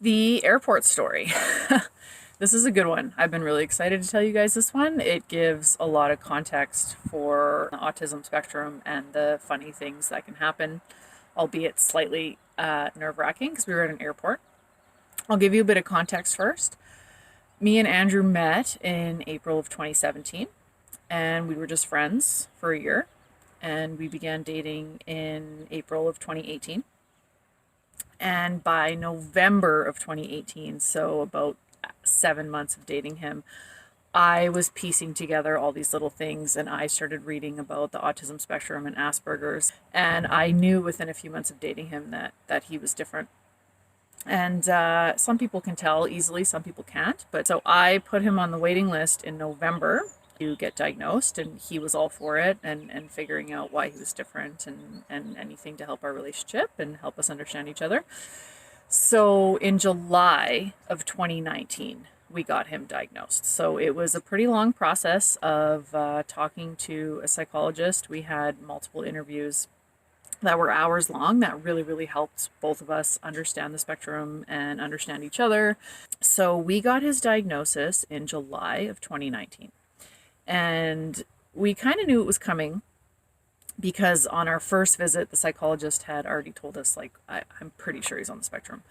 The airport story. This is a good one. I've been really excited to tell you guys this one. It gives a lot of context for the autism spectrum and the funny things that can happen, albeit slightly nerve-wracking because we were at an airport. I'll give you a bit of context first. Me and Andrew met in April of 2017, and we were just friends for a year. And we began dating in April of 2018. And by November of 2018, so about 7 months of dating him, I was piecing together all these little things, and I started reading about the autism spectrum and Asperger's. And I knew within a few months of dating him that he was different. And some people can tell easily, some people can't. But so I put him on the waiting list in November to get diagnosed, and he was all for it, and figuring out why he was different, and anything to help our relationship and help us understand each other. So in July of 2019, we got him diagnosed. So it was a pretty long process of talking to a psychologist. We had multiple interviews that were hours long that really, really helped both of us understand the spectrum and understand each other. So we got his diagnosis in July of 2019. And we kind of knew it was coming because on our first visit, the psychologist had already told us, like, I'm pretty sure he's on the spectrum.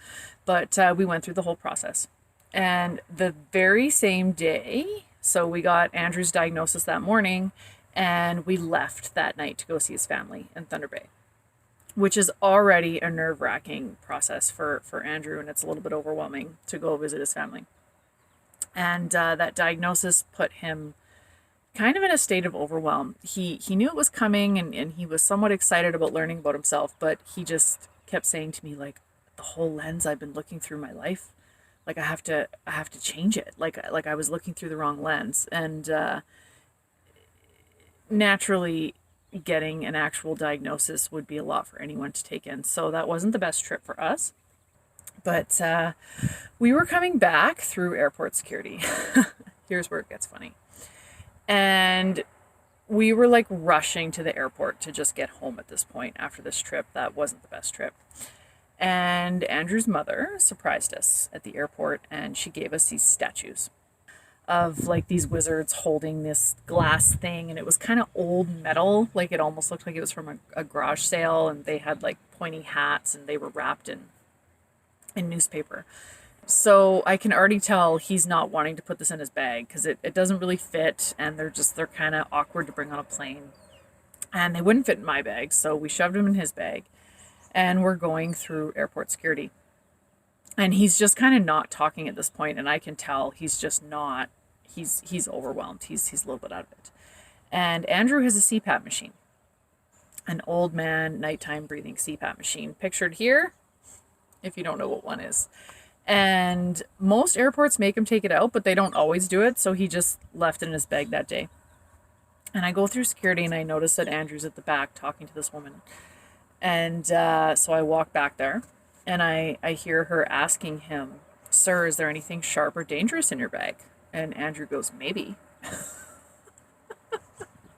But we went through the whole process. And the very same day, so we got Andrew's diagnosis that morning, and we left that night to go see his family in Thunder Bay, which is already a nerve-wracking process for Andrew, and it's a little bit overwhelming to go visit his family. And that diagnosis put him kind of in a state of overwhelm. He knew it was coming, and he was somewhat excited about learning about himself, but he just kept saying to me, like, the whole lens I've been looking through my life, like I have to change it. Like I was looking through the wrong lens. And naturally, getting an actual diagnosis would be a lot for anyone to take in. So that wasn't the best trip for us. But we were coming back through airport security. Here's where it gets funny. And we were like rushing to the airport to just get home at this point after this trip. That wasn't the best trip. And Andrew's mother surprised us at the airport, and she gave us these statues of like these wizards holding this glass thing, and it was kind of old metal. Like it almost looked like it was from a garage sale, and they had like pointy hats, and they were wrapped in newspaper. So I can already tell he's not wanting to put this in his bag because it doesn't really fit, and they're kind of awkward to bring on a plane. And they wouldn't fit in my bag, so we shoved him in his bag, and we're going through airport security. And he's just kind of not talking at this point, and I can tell he's just not, he's overwhelmed. He's a little bit out of it. And Andrew has a CPAP machine, an old man nighttime breathing CPAP machine, pictured here, if you don't know what one is. And most airports make him take it out, but they don't always do it. So he just left it in his bag that day. And I go through security, and I notice that Andrew's at the back talking to this woman. And so I walk back there, and I hear her asking him, "Sir, is there anything sharp or dangerous in your bag?" And Andrew goes, "Maybe."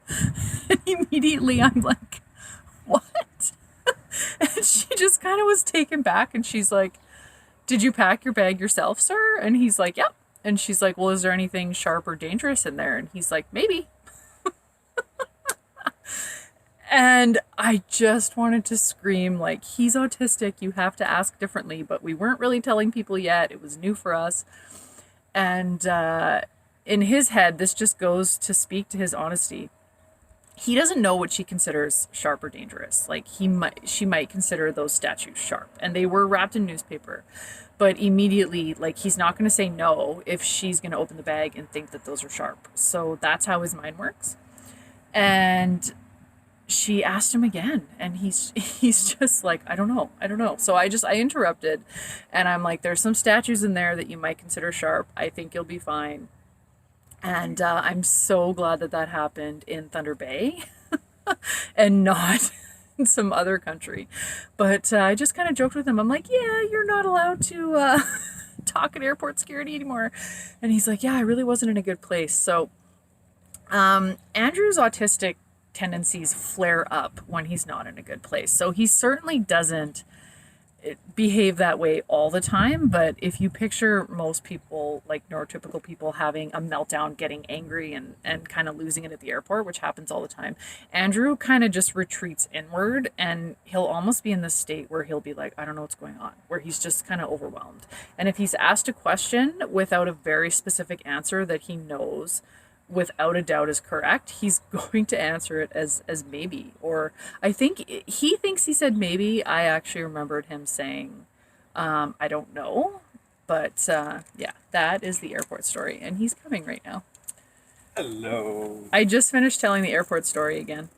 And immediately I'm like, "What?" And she just kind of was taken back, and she's like, "Did you pack your bag yourself, sir?" And he's like, "Yep." And she's like, "Well, is there anything sharp or dangerous in there?" And he's like, "Maybe." And I just wanted to scream, like, he's autistic, you have to ask differently. But we weren't really telling people yet. It was new for us. And in his head, this just goes to speak to his honesty. He doesn't know what she considers sharp or dangerous. Like she might consider those statues sharp, and they were wrapped in newspaper. But immediately, like, he's not going to say no if she's going to open the bag and think that those are sharp. So that's how his mind works. And she asked him again, and he's just like, I don't know. So I interrupted, and I'm like, "There's some statues in there that you might consider sharp. I think you'll be fine." And I'm so glad that happened in Thunder Bay and not in some other country. But I just kind of joked with him. I'm like, "Yeah, you're not allowed to talk at airport security anymore." And he's like, "Yeah, I really wasn't in a good place." So Andrew's autistic tendencies flare up when he's not in a good place. So he certainly doesn't behave that way all the time, but if you picture most people, like neurotypical people, having a meltdown, getting angry and kind of losing it at the airport, which happens all the time, Andrew kind of just retreats inward, and he'll almost be in this state where he'll be like, I don't know what's going on, where he's just kind of overwhelmed. And if he's asked a question without a very specific answer that he knows without a doubt is correct, he's going to answer it as maybe. Or I think he thinks he said maybe. I actually remembered him saying, I don't know. But yeah, that is the airport story. And he's coming right now. Hello. I just finished telling the airport story again.